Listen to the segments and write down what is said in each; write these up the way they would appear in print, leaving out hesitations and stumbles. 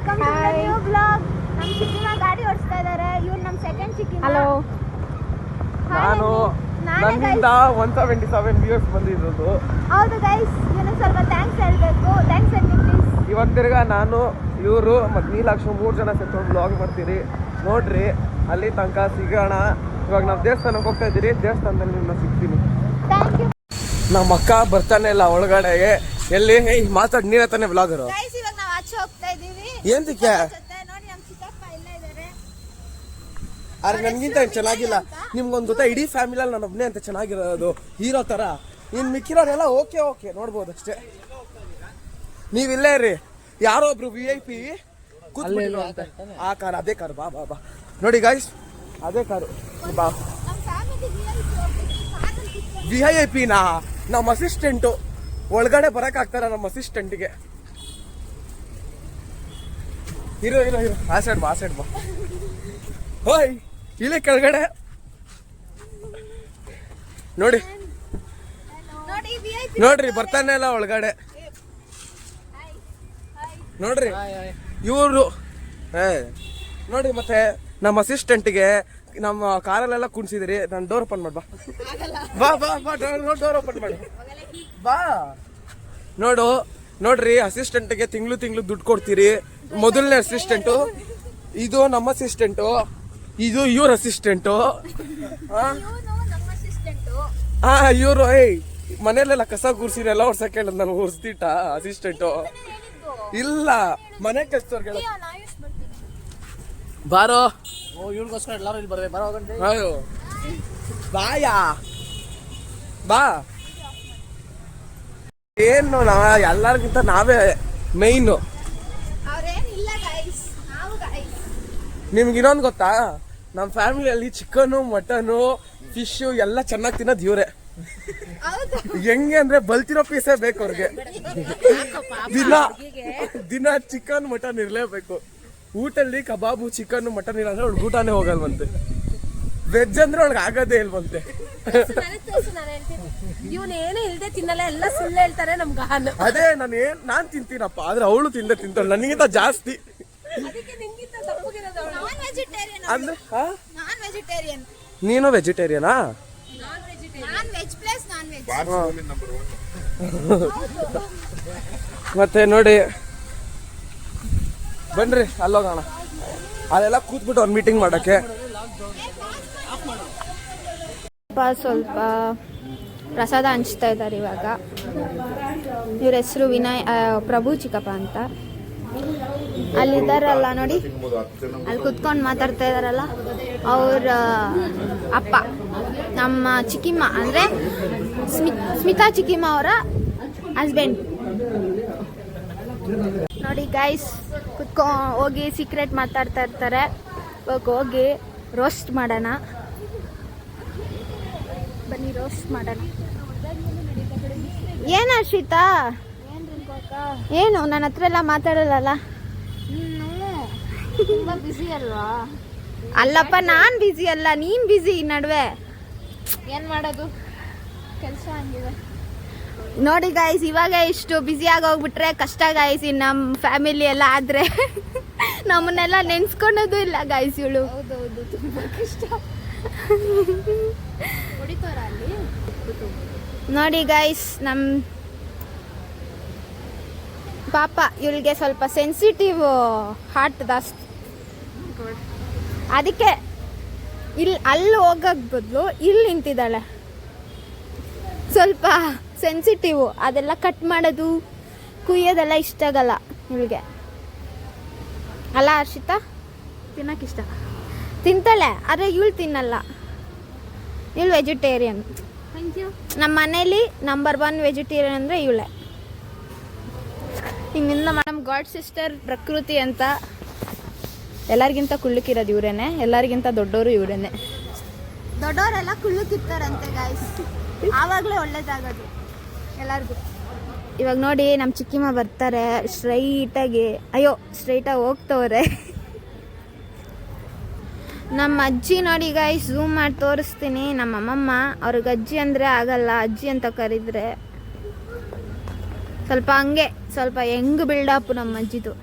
Welcome to new blog. ನಮ್ಮ ಚಿಕ್ಕಿಮ ಗಾಡಿ ಓಡಿಸ್ತಾ ಇದ್ದಾರೆ. ಇವ್ರು ನಮ್ಮ ಸೆಕೆಂಡ್ ಚಿಕ್ಕಿಮ. ಹಲೋ. ನನ್ನಿಂದ 177 ವ್ಯೂಸ್ ಬಂದಿರೋದು. ಹೌದು ಗೈಸ್, ಇವನಿಗೆ ಸ್ವಲ್ಪ ಥ್ಯಾಂಕ್ಸ್ ಹೇಳಬೇಕು. ಥ್ಯಾಂಕ್ಸ್ ಹೇಳಿ ಪ್ಲೀಸ್. ಇವಾಗ ತಿರ್ಗಾ ನಾನು ಇವರು ಮತ್ತು ನೀಲಾಕ್ಷ 3 ಜನ ಸೇರ್ಕೊಂಡು ಬ್ಲಾಗ್ ಮಾಡ್ತೀರಿ. ನೋಡ್ರಿ, ಅಲ್ಲಿ ತನಕ ಸಿಗೋಣ. ಇವಾಗ ನಾವು ದೇವಸ್ಥಾನಕ್ಕೆ ಹೋಗ್ತಾ ಇದ್ದೀರಿ. ದೇವಸ್ಥಾನದಲ್ಲಿ ನಿಮ್ಮನ್ನ ಸಿಗ್ತೀನಿ. Thank you. ನಮ್ಮ ಅಕ್ಕ ಬರ್ತಾನೆ ಇಲ್ಲ ಒಳಗಡೆಗೆ. ಎಲ್ಲಿ ಮಾತಾಡಿ ನೀರ ತಾನೆ ಬ್ಲಾಗರು. ಗೈಸ್, ಇವಾಗ ನಾವು ಆಚೆ ಹೋಗ್ತಾ ಇದೀವಿ. ಏಂತಕ್ಕೆ? ನೋಡಿ ನಮ್ಮ ಚಿಕ್ಕಪ್ಪ ಇಲ್ಲೇ ಇದ್ದಾರೆ. ಆದ್ರೆ ನನ್ಗಿಂತ ಚೆನ್ನಾಗಿಲ್ಲ. ನಿಮ್ಗೊಂದು ಗೊತ್ತಾ, ಇಡೀ ಫ್ಯಾಮಿಲಿಯಲ್ಲಿ ನಾನು ಒಬ್ಬನೇ ಅಂತ ಚೆನ್ನಾಗಿರೋದು ಹೀರೋ ತರ. ಇನ್ ಮಿಕ್ಕಿರೋರೆಲ್ಲ ಓಕೆ ನೋಡ್ಬೋದು ಅಷ್ಟೇ. ನೀವಿಲ್ಲೇ ರೀ, ಯಾರೋ ಒಬ್ರು VIP ಕೂತ್ಬಿಟ್ಟಿರೋ ಅಂತ. ಆ ಕಾರ್, ಅದೇ ಕಾರು. ಬಾ ಬಾ ಬಾ ನೋಡಿ ಗಾಯ್ಸ್, ಅದೇ ಕಾರು. ಬಾ. ನಮ್ಮ ಫ್ಯಾಮಿಲಿ VIP ನಾ? ನಮ್ಮ ಅಸಿಸ್ಟೆಂಟು ಒಳಗಡೆ ಬರಕ್ ಆಗ್ತಾರ ನಮ್ಮ ಅಸಿಸ್ಟೆಂಟ್ಗೆ. ಇರೋ ಆ ಸೈಡ್ ಬಾ. ಹೋಯ್, ಇಲ್ಲಿ ಕೆಳಗಡೆ ನೋಡಿ. ನೋಡ್ರಿ, ಬರ್ತಾನೆ ಇಲ್ಲ ಒಳಗಡೆ. ನೋಡ್ರಿ ಇವರು ನೋಡಿ. ಮತ್ತೆ ನಮ್ಮ ಅಸಿಸ್ಟೆಂಟ್ಗೆ ನಮ್ಮ ಕಾರಲ್ಲೆಲ್ಲ ಕುಣಿಸಿದಿರಿ. ನಾನು ಡೋರ್ ಓಪನ್ ಮಾಡಿ. ಬಾ ಡೋರ್ ಓಪನ್ ಮಾಡಿ. ಬಾ. ನೋಡ್ರಿ, ಅಸಿಸ್ಟೆಂಟ್ಗೆ ತಿಂಗಳು ದುಡ್ಡು ಕೊಡ್ತೀರಿ. ಮೊದಲನೇ ಅಸಿಸ್ಟೆಂಟು ಇದು, ನಮ್ಮ ಅಸಿಸ್ಟೆಂಟು ಇದು, ಇವ್ರ ಅಸಿಸ್ಟೆಂಟು. ಇವರು ಮನೇಲೆಲ್ಲ ಕಸ ಕೂರ್ಸಿನೆಲ್ಲ ಒರ್ಸಕ್ಕೆ ಹೇಳದ್ ನಾನು ಒರ್ಸ್ತಿಟ್ಟ ಅಸಿಸ್ಟೆಂಟು. ಇಲ್ಲ, ಮನೆ ಕೆಲ್ಸದವ್ರಿಗೆ ಬಾರೋ. ಇವ್ರಿಗೋಸ್ಕರ ಎಲ್ಲರೂ ಇಲ್ಲಿ ಬರ್ಬೇಕು. ಬರೋ ಬಾಯಾ ಬಾ. ಏನು ಎಲ್ಲರಿಗಿಂತ ನಾವೇ ಮೈನು. ನಿಮ್ಗೆ ಇನ್ನೊಂದು ಗೊತ್ತಾ, ನಮ್ಮ ಫ್ಯಾಮಿಲಿಯಲ್ಲಿ ಚಿಕನು, ಮಟನು, ಫಿಶು ಎಲ್ಲ ಚೆನ್ನಾಗಿ ತಿನ್ನೋದು ಇವ್ರೆ. ಹೆಂಗೆ ಅಂದ್ರೆ ಬಲ್ತಿರೋ ಪೀಸೇ ಬೇಕು ಅವ್ರಿಗೆ. ದಿನ ಚಿಕನ್ ಮಟನ್ ಇರ್ಲೇಬೇಕು. ಊಟಲ್ಲಿ ಕಬಾಬು, ಚಿಕನ್, ಮಟನ್ ಇಲ್ಲ ಅಂದ್ರೆ ಅವ್ಳಿಗೆ ಊಟನೇ ಹೋಗಲ್ವಂತೆ. ವೆಜ್ ಅಂದ್ರೆ ಅವ್ಳಿಗೆ ಆಗೋದೇ ಇಲ್ವಂತೆ. ಇವನೇನು ಇಲ್ದೆ ತಿನ್ನಲ್ಲ, ಎಲ್ಲ ಸುಳ್ಳು ಹೇಳ್ತಾರೆ ನಮ್ಗ. ಅದೇ ನಾನ್ ತಿಂತೀನಪ್ಪ, ಆದ್ರೆ ಅವಳು ತಿಂತಾಳೆ ನನಗಿಂತ ಜಾಸ್ತಿ. ಅಂದ್ರೆ ನೀನು ವೆಜಿಟೇರಿಯನಾ? ಮತ್ತೆ ನೋಡಿ, ಬನ್ರಿ ಅಲ್ಲೋಗೋಣ. ಅಲ್ಲೆಲ್ಲ ಕೂತ್ಬಿಟ್ಟು ಒಂದು ಮೀಟಿಂಗ್ ಮಾಡಕ್ಕೆ. ಸ್ವಲ್ಪ ಪ್ರಸಾದ ಹಂಚ್ತಾ ಇದ್ದಾರೆ ಇವಾಗ. ಇವ್ರ ಹೆಸರು ಪ್ರಭು ಚಿಕ್ಕಪ್ಪ ಅಂತ. ಅಲ್ಲಿದ್ದಾರಲ್ಲ ನೋಡಿ, ಅಲ್ಲಿ ಕುತ್ಕೊಂಡು ಮಾತಾಡ್ತಾ ಇದಾರಲ್ಲ, ಅವ್ರ ಅಪ್ಪ ನಮ್ಮ ಚಿಕ್ಕಿಮ್ಮ ಅಂದರೆ ಸ್ಮಿತಾ ಚಿಕ್ಕಿಮ್ಮ ಅವರ ಹಸ್ಬೆಂಡ್. ನೋಡಿ ಗೈಸ್, ಹೋಗಿ ಸೀಕ್ರೆಟ್ ಮಾತಾಡ್ತಾ ಇರ್ತಾರೆ. ಇವಾಗ ಹೋಗಿ ರೋಸ್ಟ್ ಮಾಡೋಣ. ಬನ್ನಿ ರೋಸ್ಟ್ ಮಾಡೋಣ. ಏನು ಹರ್ಷಿತಾ? ಏನು ನನ್ನ ಹತ್ರ ಎಲ್ಲ ಮಾತಾಡಲ್ಲ? ಬಿಸಿ ಅಲ್ವಾ? ಅಲ್ಲಪ್ಪ, ನಾನು ಬಿಸಿ ಅಲ್ಲ, ನೀನ್ ಬಿಸಿ. ನಡುವೆ ಏನ್ ಮಾಡೋದು, ಕೆಲಸ ಹಂಗಿದೆ. ನೋಡಿ ಗಾಯ್ಸ್, ಇವಾಗ ಇಷ್ಟು ಬ್ಯುಸಿಯಾಗಿ ಹೋಗ್ಬಿಟ್ರೆ ಕಷ್ಟ ಗಾಯ್ಸ್. ನಮ್ಮ ಫ್ಯಾಮಿಲಿ ಎಲ್ಲ ಆದ್ರೆ ನಮ್ಮನ್ನೆಲ್ಲ ನೆನ್ಸ್ಕೊಳೋದು ಇಲ್ಲ ಗಾಯ್ಸ್. ಇವಳು ಹೌದೌದು, ತುಂಬಾ ಕಷ್ಟ. ಹೊಡಿತಾರ ಅಲ್ಲಿ. ನೋಡಿ ಗಾಯ್ಸ್, ನಮ್ಮ ಪಾಪ ಇವಳಿಗೆ ಸ್ವಲ್ಪ ಸೆನ್ಸಿಟಿವ್ ಹಾರ್ಟ್ ಜಾಸ್ತಿ. ಅದಕ್ಕೆ ಅಲ್ಲಿ ಹೋಗಕ್ ಬದಲು ಇಲ್ಲಿ ನಿಂತಿದ್ದಾಳೆ. ಸ್ವಲ್ಪ ಸೆನ್ಸಿಟಿವ್, ಅದೆಲ್ಲ ಕಟ್ ಮಾಡೋದು, ಕುಯ್ಯೋದೆಲ್ಲ ಇಷ್ಟ ಆಗಲ್ಲ ಇವಳಿಗೆ. ಅಲ್ಲ ಹರ್ಷಿತಾ? ತಿನ್ನಕ್ಕಿಷ್ಟ, ತಿಂತಾಳೆ, ಆದರೆ ಇವಳು ತಿನ್ನಲ್ಲ. ಇವಳು ವೆಜಿಟೇರಿಯನ್. Thank you. ನಮ್ಮ ಮನೇಲಿ ನಂಬರ್ 1 ವೆಜಿಟೇರಿಯನ್ ಅಂದರೆ ಇವಳೆ. ಹಿಂಗಿಂದ ನಮ್ಮ ಗಾಡ್ ಸಿಸ್ಟರ್ ಪ್ರಕೃತಿ ಅಂತ. ಎಲ್ಲರಿಗಿಂತ ಕುಳ್ಳುಕಿರೋದು ಇವರೇನೆ, ಎಲ್ಲರಿಗಿಂತ ದೊಡ್ಡವರು ಇವರೇನೆ. ದೊಡ್ಡವರೆಲ್ಲ ಕುಳ್ಳುಕಿರ್ತಾರಂತೆ ಗಾಯ್ಸ್, ಆವಾಗಲೇ ಒಳ್ಳೇದಾಗೋದು ಎಲ್ಲರಿಗೂ. ಇವಾಗ ನೋಡಿ, ನಮ್ಮ ಚಿಕ್ಕಿಮ್ಮ ಬರ್ತಾರೆ ಸ್ಟ್ರೈಟಾಗಿ. ಸ್ಟ್ರೈಟಾಗಿ ಹೋಗ್ತವ್ರೆ. ನಮ್ಮ ಅಜ್ಜಿ ನೋಡಿ ಗಾಯ್ಸ್, ಝೂಮ್ ಮಾಡಿ ತೋರಿಸ್ತೀನಿ. ನಮ್ಮ ಅಮ್ಮಮ್ಮ, ಅವ್ರಿಗೆ ಅಜ್ಜಿ ಅಂದರೆ ಆಗಲ್ಲ, ಅಜ್ಜಿ ಅಂತ ಕರೆದ್ರೆ ಸ್ವಲ್ಪ ಹಂಗೆ ಸ್ವಲ್ಪ ಹೆಂಗ್ ಬಿಲ್ಡಪ್ ನಮ್ಮ ಅಜ್ಜಿದು.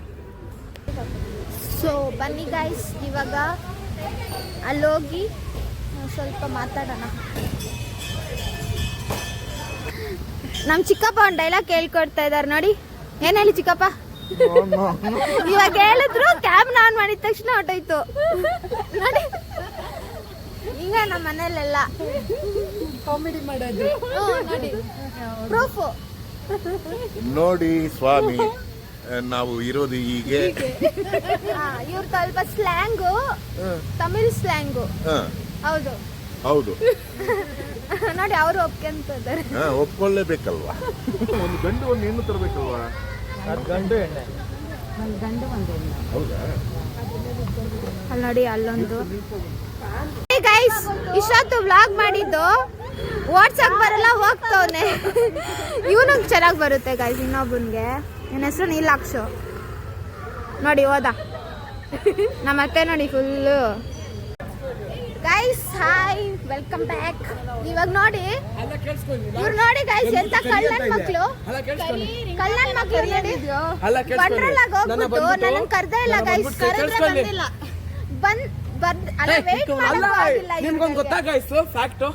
ಸೊ ಬನ್ನಿ ಗೈಸ್, ಇವಾಗ ಅಲ್ಲೋಗಿ ಸ್ವಲ್ಪ ಮಾತಾಡೋಣ. ನಮ್ಮ ಚಿಕ್ಕಪ್ಪ ಒಂದು ಡೈಲಾಗ್ ಕೇಳ್ಕೊಡ್ತಾ ಇದ್ದಾರೆ ನೋಡಿ. ಏನ್ ಹೇಳಿ ಚಿಕ್ಕಪ್ಪ? ಇವಾಗ ಹೇಳಿದ್ರು ಕ್ಯಾಮ್ನ ಆನ್ ಮಾಡಿದ ತಕ್ಷಣ ಹೊಟ್ಟೋಯ್ತು ನೋಡಿ. ಈಗ ನಮ್ಮ ಮನೇಲೆಲ್ಲ ಕಾಮಿಡಿ ಮಾಡೋದು ನೋಡಿ, ಪ್ರೂಫು ನೋಡಿ ಸ್ವಾಮಿ, ನಾವು ಇರೋದು ಹೀಗೆ. ಇವ್ರ ಸ್ವಲ್ಪ ಸ್ಲ್ಯಾಂಗು ತಮಿಳ್ ಸ್ಲ್ಯಾಂಗು. ಹೌದು ಹೌದು, ನೋಡಿ ಅವರು ಒಪ್ಕೊಂತಿದ್ದಾರೆ. ಒಪ್ಕೊಳ್ಳೇಬೇಕಲ್ವಾ? ಒಂದು ಗಂಡು ಒಂದು ಹೆಣ್ಣು ತರಬೇಕಲ್ವಾ? ಗಂಡು ಎಣ್ಣೆ ಹೌದಾ? ಅಲ್ಲಿ ನೋಡಿ, ಅಲ್ಲೊಂದು. ಗೈಸ್, ಇಷ್ಟೊತ್ತು ವ್ಲಾಗ್ ಮಾಡಿದ್ದು ವಾಟ್ಸಪ್ ಬರಲ್ಲ, ಹೋಗ್ತವನೆ. ಇವನಿಗೆ ಚೆನ್ನಾಗಿ ಬರುತ್ತೆ ಗೈಸ್. ಇನ್ನೊಬ್ಬನ್ಗೆ ನನ್ನ ಹೆಸರು ನೀಲಾಕ್ಷು ನೋಡಿ, ಹೋದ. ನಮ್ಮ ಅತ್ತೆ ನೋಡಿ full. Guys hi, welcome back. ಇವಾಗ ನೋಡಿ, ಇವ್ರು ನೋಡಿ ಗೈಸ್, ಎಂತ ಕಳ್ಳನ್ ಮಕ್ಳು ನೋಡಿ. ಬಂಡ್ರಲ್ಲಾಗ ಹೋಗ್ಬಿಟ್ಟು ನನ್ನ ಕರ್ದೇ ಇಲ್ಲ ಗೈಸ್. ಕರೆದ್ರೆ ಬಂದಿಲ್ಲ. ನಿಮ್ಗೊಂದು ಗೊತ್ತಾಗಾಯ್ತು ಫ್ಯಾಕ್ಟು,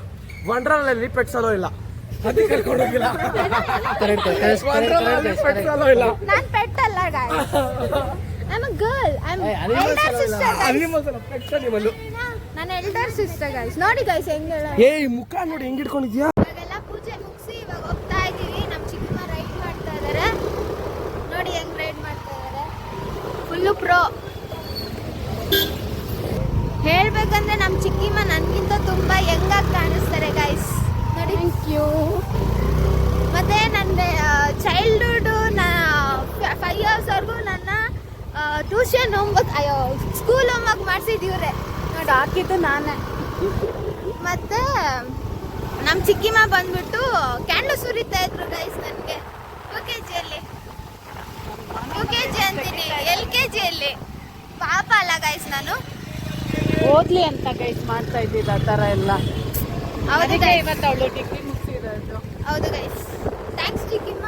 ವಂಡ್ರಲ್ಲಿ ಪೆಟ್ಸಲೋ ಇಲ್ಲ, ಅದಕ್ಕೆ ಕರ್ಕೊಂಡೋಗಿಲ್ಲ. ಪೆಟ್ಸಲೋ ಇಲ್ಲ. ನಾನ್ ಪೆಟ್ ಅಲ್ಲ guys, I am a girl. I am elder sister. ನನ್ನ ಎಲ್ಡರ್ ಸಿಸ್ಟರ್ ಗೈಸ್. ನೋಡಿ ಗೈಸ್ ಹೆಂಗ್ ಹೇಳ. ಮುಖ ನೋಡಿ ಹೆಂಗ್ ಇಟ್ಕೊಂಡಿದ್ಯಾ. ಇವಾಗೆಲ್ಲ ಪೂಜೆ ಮುಗಿಸಿ ಇವಾಗ ಹೋಗ್ತಾ ಇದೀವಿ. ನಮ್ಮ ಚಿಕ್ಕಮ್ಮ ರೈಡ್ ಮಾಡ್ತಾ ಇದಾರೆ ನೋಡಿ, ಹೆಂಗ್ ರೈಡ್ ಮಾಡ್ತಾ ಇದಾರೆ. Full pro. ಹೇಳ್ಬೇಕಂದ್ರೆ ನಮ್ಮ ಚಿಕ್ಕಿಮ್ಮ ನನ್ಗಿಂತ ತುಂಬಾ ಯಂಗಾಗಿ ಕಾಣಿಸ್ತಾರೆ ಗೈಸ್ ನೋಡಿ. Thank you. ಮತ್ತೆ ನನ್ನ ಚೈಲ್ಡ್ಹುಡ್ 5 years ವರೆಗೂ ನನ್ನ ಟ್ಯೂಷನ್ ಹೋಮ್ವರ್ಕ್, ಸ್ಕೂಲ್ ಹೋಮ್ವರ್ಕ್ ಮಾಡಿಸಿದಿವ್ರೆ ನೋಡಿ. ಹಾಕಿದ್ದು ನಾನೇ. ಮತ್ತೆ ನಮ್ಮ ಚಿಕ್ಕಿಮ್ಮ ಬಂದ್ಬಿಟ್ಟು ಕ್ಯಾಂಡ್ಲು ಸುರಿತಾ ಇದ್ರು ಗೈಸ್ ನನಗೆ UKG ಅಲ್ಲಿ. UKG ಅಂತೀನಿ, LKG ಅಲ್ಲಿ. ಪಾಪ ಅಲ್ಲ ಗೈಸ್, ನಾನು ಓದ್ಲಿ ಅಂತ ಗೈಸ್ ಮಾಡ್ತಾ ಇದ್ದಿದ್ದು ಆ ಥರ ಎಲ್ಲ. ಹೌದು ಗೈಸ್, ಇವತ್ತು ಅವಳು ಡಿಗ್ರಿ ಮುಗಿಸಿರೋದು. ಹೌದು ಗೈಸ್. ಥ್ಯಾಂಕ್ಸ್ ಚಿಕ್ಕಿಮ್ಮ.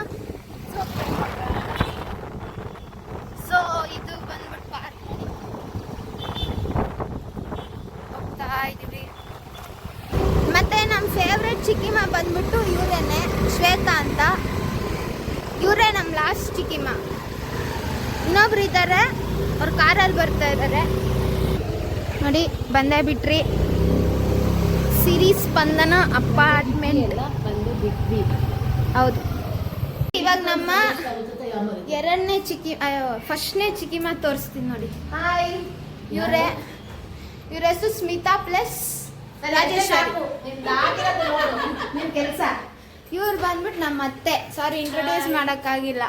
ಸೊ ಇದು ಬಂದ್ಬಿಟ್ಟು ಪಾರ್ಕ್. ಹೋಗ್ತಾ ಇದೀವಿ. ಮತ್ತೆ ನಮ್ಮ ಫೇವ್ರೆಟ್ ಚಿಕ್ಕಿಮ್ಮ ಬಂದ್ಬಿಟ್ಟು ಇವರೇನೆ, ಶ್ವೇತಾ ಅಂತ. ಇವರೇ ನಮ್ಮ ಲಾಸ್ಟ್ ಚಿಕ್ಕಿಮ್ಮ. ಇನ್ನೊಬ್ರು ಇದ್ದಾರೆ, ಅವ್ರು ಕಾರಲ್ಲಿ ಬರ್ತಾ ಇದ್ದಾರೆ ನೋಡಿ. ಬಂದೇ ಬಿಟ್ರಿ. ಸಿರಿ ಸ್ಪಂದನ ಅಪಾರ್ಟ್ಮೆಂಟ್ ಬಂದು ಬಿಟ್ವಿ. ಹೌದು. ಇವಾಗ ನಮ್ಮ ಎರಡನೇ ಫಸ್ಟ್ನೇ ಚಿಕ್ಕಿಮ್ಮ ತೋರಿಸ್ತೀನಿ ನೋಡಿ. ಹಾಯ್, ಇವ್ರ ಹೆಸರು ಸ್ಮಿತಾ ಪ್ಲಸ್ ರಾಜೇಶ್ವರಿ. ನಿನ್ ಕೆಲಸ. ಇವ್ರು ಬಂದ್ಬಿಟ್ಟು ನಮ್ಮ ಅತ್ತೆ. ಸಾರಿ, ಇಂಟ್ರೊಡ್ಯೂಸ್ ಮಾಡೋಕ್ಕಾಗಿಲ್ಲ.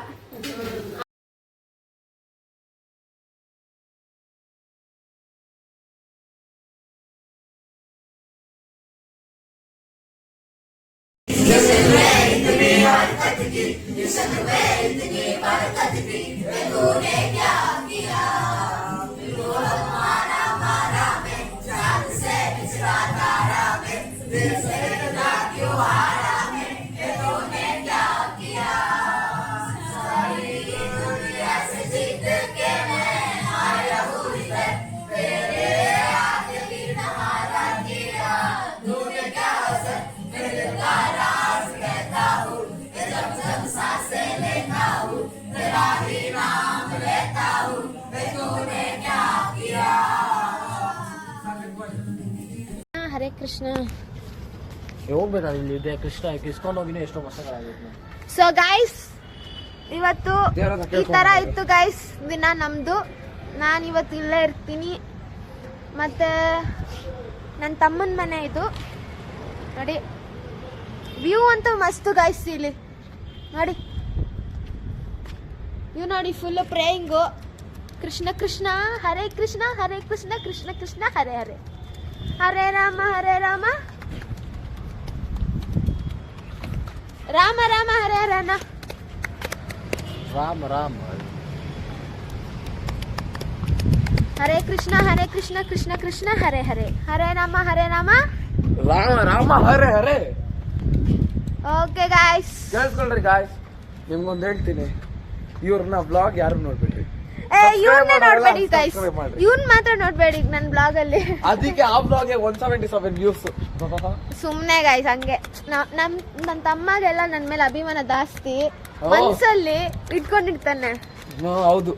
ಹರೇ ಕೃಷ್ಣ. ಹೋಗ್ಬೇಡ ಇಲ್ಲಿ ಇದೆ ಕೃಷ್ಣ ಕಿಸ್ಕೊಂಡು ಹೋಗಿನೇ ಎಷ್ಟೋ ವರ್ಷಗಳಾಗಿತ್ತು. ಸೊ ಗೈಸ್, ಇವತ್ತು ಈ ತರ ಇತ್ತು ಗೈಸ್ ದಿನ ನಮ್ದು. ನಾನು ಇವತ್ತು ಇಲ್ಲೇ ಇರ್ತೀನಿ. ಮತ್ತೆ ನನ್ನ ತಮ್ಮನ ಮನೆ ಇದು ನೋಡಿ. ವ್ಯೂ ಅಂತೂ ಮಸ್ತು ಗೈಸ್ ಇಲ್ಲಿ ನೋಡಿ. ಇವ್ ನೋಡಿ ಫುಲ್ ಪ್ರೇಯಿಂಗು. ಕೃಷ್ಣ ಕೃಷ್ಣ ಹರೇ ಕೃಷ್ಣ, ಹರೇ ಕೃಷ್ಣ ಕೃಷ್ಣ ಕೃಷ್ಣ ಹರೇ ಹರೇ, ಹರೇ ರಾಮ ರಾಮ ರಾಮ ಹರೇ ಹರನ. ರಾಮ ರಾಮ ಹರೇ ಕೃಷ್ಣ ಕೃಷ್ಣ ಕೃಷ್ಣ ಹರೇ ಹರೇ, ಹರೇ ರಾಮ ರಾಮ ರಾಮ ಹರೇ ಹರೇ. ಓಕೆ ಗಾಯ್ಸ್, ಕೇಳಿಸ್ಕೊಳ್ರಿ ಗಾಯ್ಸ್, ನಿಮ್ಗೊಂದು ಹೇಳ್ತೀನಿ, ಇವ್ರನ್ನ ಬ್ಲಾಗ್ ಯಾರು ನೋಡ್ಬೇಡ್ರಿ. ಇವ್ನ ನೋಡ್ಬೇಡಿ ಗೈಸ್, subscribe ಮಾಡ್ರಿ. ಇವ್ನ್ ಮಾತ್ರ ನೋಡ್ಬೇಡಿ ನನ್ ಬ್ಲಾಗ್ ಅಲ್ಲಿ. ಅದಕ್ಕೆ ಆ ಬ್ಲಾಗ್ಗೆ 177 ವ್ಯೂಸ್. ಸುಮ್ನೆ ಗೈಸ್ ಹಂಗೆ ನನ್ ತಮ್ಮಗೆಲ್ಲ ನನ್ ಮೇಲೆ ಅಭಿಮಾನ ಜಾಸ್ತಿ, ಮನ್ಸಲ್ಲಿ ಇಟ್ಕೊಂಡಿರ್ತಾನೆ. ಹೌದು,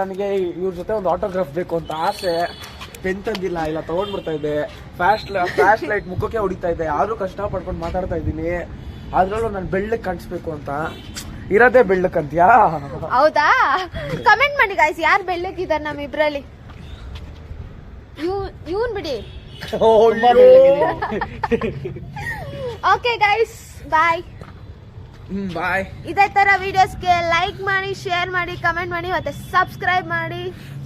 ನನಗೆ ಇವ್ರ ಜೊತೆ ಒಂದು ಆಟೋಗ್ರಾಫ್ ಬೇಕು ಅಂತ ಆಸೆ. ಪೆನ್ ತಂದಿಲ್ಲ, ಇಲ್ಲ ತಗೊಂಡ್ ಬರ್ತಾ ಇದ್ದೆ. ಫ್ಲಾಶ್ ಲೈಟ್ ಮುಖಕ್ಕೆ ಹೊಡಿತಾ ಇದ್ದೆ. ಯಾರು ಕಷ್ಟ ಪಡ್ಕೊಂಡು ಮಾತಾಡ್ತಾ ಇದ್ದೀನಿ. ಅದ್ರಲ್ಲೂ ನಾನು ಬೆಳ್ಳಕ್ ಕಾಣಿಸ್ಬೇಕು ಅಂತ. ಇರೋದೇ ಬೆಳ್ಳಕ್ಕಂತ್ಯಾ? ಹೌದಾ? ಕಮೆಂಟ್ ಮಾಡಿ ಗೈಸ್, ಯಾರು ಬೆಳ್ಳಕ್ಕಿದ್ದಾರೆ ನಮ್ಮಿಬ್ರಲ್ಲಿ. ಇವನ್ ಬಿಡಿ. ಓಕೆ ಗೈಸ್, ಬಾಯ್. ಬಾಯ್. ಇದೇ ತರ ವಿಡಿಯೋಸ್ಗೆ ಲೈಕ್ ಮಾಡಿ, ಶೇರ್ ಮಾಡಿ, ಕಮೆಂಟ್ ಮಾಡಿ ಮತ್ತೆ ಸಬ್ಸ್ಕ್ರೈಬ್ ಮಾಡಿ.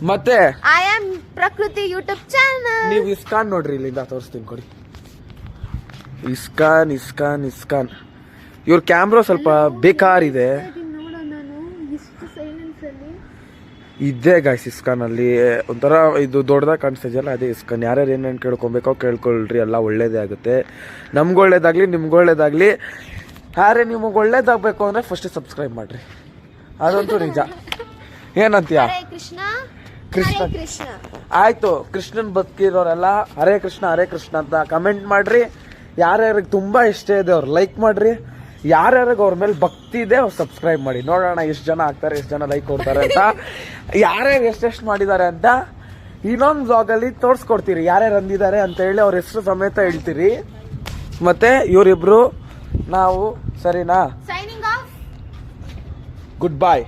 ಮತ್ತೆ ಐ ಆಮ್ ಪ್ರಕೃತಿ ಯೂಟ್ಯೂಬ್ ಚಾನಲ್. ನೀವು ಇಸ್ಕಾನ್ ನೋಡ್ರಿ, ಇಲ್ಲಿಂದ ತೋರಿಸ್ತೀನಿ ಕೊಡಿ. ಇಸ್ಕಾನ್ ಇವ್ರ ಕ್ಯಾಮ್ರಾ ಸ್ವಲ್ಪ ಬೇಕಾರಿದೆ. ಇದೇ ಗಾಯ್ಸ್ ಇಸ್ಕಾನ್ ಅಲ್ಲಿ ಒಂಥರ ಇದು ದೊಡ್ಡದಾಗಿ ಕಾಣಿಸ್ತಾ ಇದೆಯಲ್ಲ, ಅದೇ ಇಸ್ಕಾನ್. ಯಾರ್ಯಾರು ಏನೇನು ಕೇಳ್ಕೊಬೇಕೋ ಕೇಳ್ಕೊಳ್ರಿ, ಎಲ್ಲ ಒಳ್ಳೇದೇ ಆಗುತ್ತೆ. ನಮ್ಗೆ ಒಳ್ಳೇದಾಗ್ಲಿ, ನಿಮ್ಗೆ ಒಳ್ಳೇದಾಗ್ಲಿ. ಯಾರೇ ನಿಮಗೆ ಒಳ್ಳೇದಾಗಬೇಕು ಅಂದ್ರೆ ಫಸ್ಟ್ ಸಬ್ಸ್ಕ್ರೈಬ್ ಮಾಡ್ರಿ, ಅದಂತೂ ನಿಜ. ಏನಂತೀಯ? ಕೃಷ್ಣ ಕೃಷ್ಣ ಕೃಷ್ಣ ಆಯ್ತು. ಕೃಷ್ಣನ್ ಬದುಕಿರೋರೆಲ್ಲ ಹರೇ ಕೃಷ್ಣ ಅಂತ ಕಮೆಂಟ್ ಮಾಡ್ರಿ. ಯಾರ್ಯಾರಿಗೆ ತುಂಬಾ ಇಷ್ಟ ಇದೆ ಅವ್ರು ಲೈಕ್ ಮಾಡ್ರಿ. ಯಾರ್ಯಾರಿಗೆ ಅವ್ರ ಮೇಲೆ ಭಕ್ತಿ ಇದೆ ಅವ್ರು ಸಬ್ಸ್ಕ್ರೈಬ್ ಮಾಡಿ. ನೋಡೋಣ ಎಷ್ಟು ಜನ ಆಗ್ತಾರೆ, ಎಷ್ಟು ಜನ ಲೈಕ್ ಕೊಡ್ತಾರೆ ಅಂತ. ಯಾರ್ಯಾರು ಎಷ್ಟೆಷ್ಟು ಮಾಡಿದ್ದಾರೆ ಅಂತ ಇನ್ನೊಂದು ಬ್ಲಾಗಲ್ಲಿ ತೋರಿಸ್ಕೊಡ್ತೀರಿ. ಯಾರ್ಯಾರು ಅಂದಿದ್ದಾರೆ ಅಂತ ಹೇಳಿ ಅವ್ರ ಹೆಸರು ಸಮೇತ ಹೇಳ್ತೀರಿ. ಮತ್ತೆ ಇವರಿಬ್ರು ನಾವು, ಸರಿನಾ? Signing off. ಗುಡ್ ಬಾಯ್.